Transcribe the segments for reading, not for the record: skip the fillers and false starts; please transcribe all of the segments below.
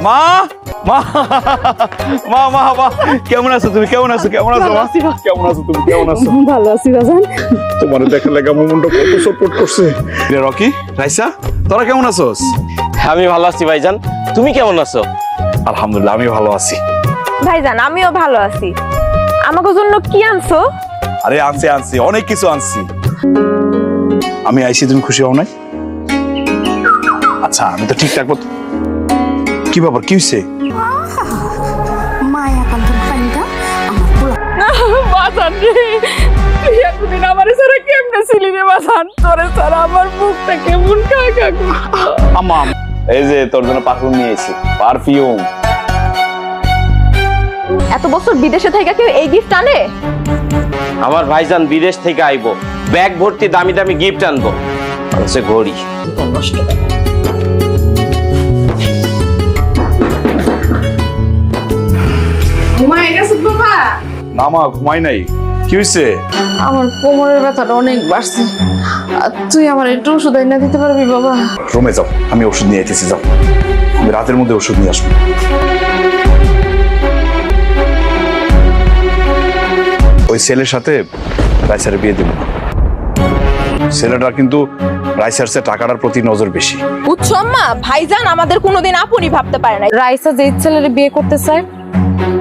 মা মা মা মা মা কেমন আছো তুমি? কেমন আছো? কেমন আছো মা? কেমন আছো তুমি? কেমন আছো? ভালো আছি বাজান। তোমার দেখা লাগে আমার মনটা কত সাপোর্ট করছে। রে রকি, রাইসা, তোরা কেমন আছোস? আমি ভালো আছি ভাইজান, তুমি কেমন আছো? আলহামদুলিল্লাহ আমি ভালো আছি। ভাইজান আমিও ভালো আছি। আমাকে জন্য কি আনছো? আরে আনছি আনছি, অনেক কিছু আনছি। আমি আইছি, তুমি খুশি হও নাই? আচ্ছা আমি তো ঠিকঠাক মতো। কি ব্যাপার, কি হয়েছে? মায়া কান্তন পাইকা আমার পোলা বাজান রে, তুই এতদিন আমার সারা কেমনে ছিলি রে বাজান? তোরে সারা আমার মুখটা কেমন কাকা। আম্মা এই যে তোর জন্য পারফিউম নিয়ে এসেছি, পারফিউম। এত বছর বিদেশে থেকে কেউ এই গিফট আনে? আমার ভাইজান বিদেশ থেকে আইবো, ব্যাগ ভর্তি দামি দামি গিফট আনবো, আর হচ্ছে ঘড়ি। ঘুমায় গেছে বাবা? না মা ঘুমাই নাই। কি হয়েছে? আমার কোমরের ব্যথাটা অনেক বাড়ছে, আর তুই আমার একটু ওষুধ এনে দিতে পারবি বাবা? রুমে যাও, আমি ওষুধ নিয়ে এসেছি, যাও। আমি রাতের মধ্যে ওষুধ নিয়ে আসবো। ওই ছেলের সাথে রাইসারের বিয়ে দেব না। ছেলেটা কিন্তু রাইসার্সে টাকাটার প্রতি নজর বেশি। বুঝছো আম্মা, ভাইজান আমাদের কোনোদিন আপনি ভাবতে পারে না। রাইসা যে ছেলের বিয়ে করতে চায়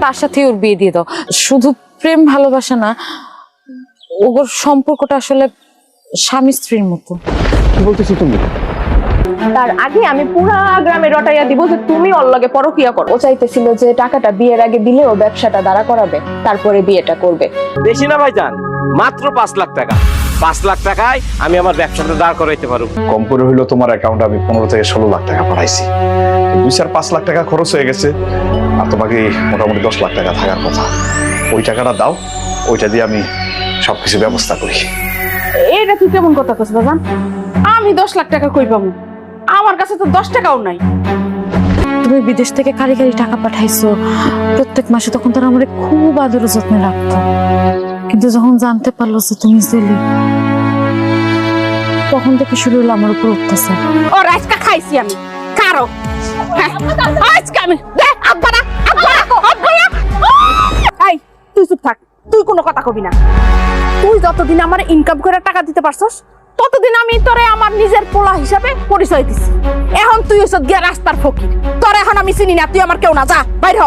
তার সাথে ওর বিয়ে দিয়ে দাও। শুধু প্রেম ভালোবাসা না, ওর সম্পর্কটা আসলে স্বামী স্ত্রীর মতো। কি বলতেছো তুমি? তার আগে আমি পুরা গ্রামে রটাইয়া দিব যে তুমি ওর লগে পরকিয়া করো। ও চাইতেছিল যে টাকাটা বিয়ের আগে দিলে ও ব্যবসাটা দাঁড়া করাবে, তারপরে বিয়েটা করবে। বেশি না ভাইজান, মাত্র 5 লাখ টাকা। 5 লাখ টাকায় আমি আমার ব্যবসাটা দাঁড় করাইতে পারবো। কম করে হইলো তোমার অ্যাকাউন্টে আমি 15 থেকে 16 লাখ টাকা পাঠাইছি। 2-4-5 লাখ টাকা খরচ হয়ে গেছে, আর তোমাকে মোটামুটি 10 লাখ টাকা থাকার কথা। ওই টাকাটা দাও, ওইটা দিয়ে আমি সবকিছু ব্যবস্থা করি। এইটা তুই কেমন কথা কস বাজান? আমি 10 লাখ টাকা কই পাবো? আমার কাছে তো 10 টাকাও নাই। তুমি বিদেশ থেকে কারি কারি টাকা পাঠাইছো প্রত্যেক মাসে, তখন তারা আমার খুব আদর যত্নে রাখতো। কিন্তু যখন জানতে পারলো যে তুমি জেলি, তখন থেকে শুরু হলো আমার উপর অত্যাচার। ও রাজকা খাইছি আমি কারো। আজকে আমি এই তুই চুপ থাক, তুই কোনো কথা কবি না। তুই যতদিন আমার ইনকাম করে টাকা দিতে পারছস ততদিন আমি তোরে আমার নিজের পোলা হিসাবে পরিচয় দিছি। এখন তুই হইছ গিয়া রাস্তার ফকির। তোর এখন আমি চিনি না, তুই আমার কেউ না, যা বাইর হ।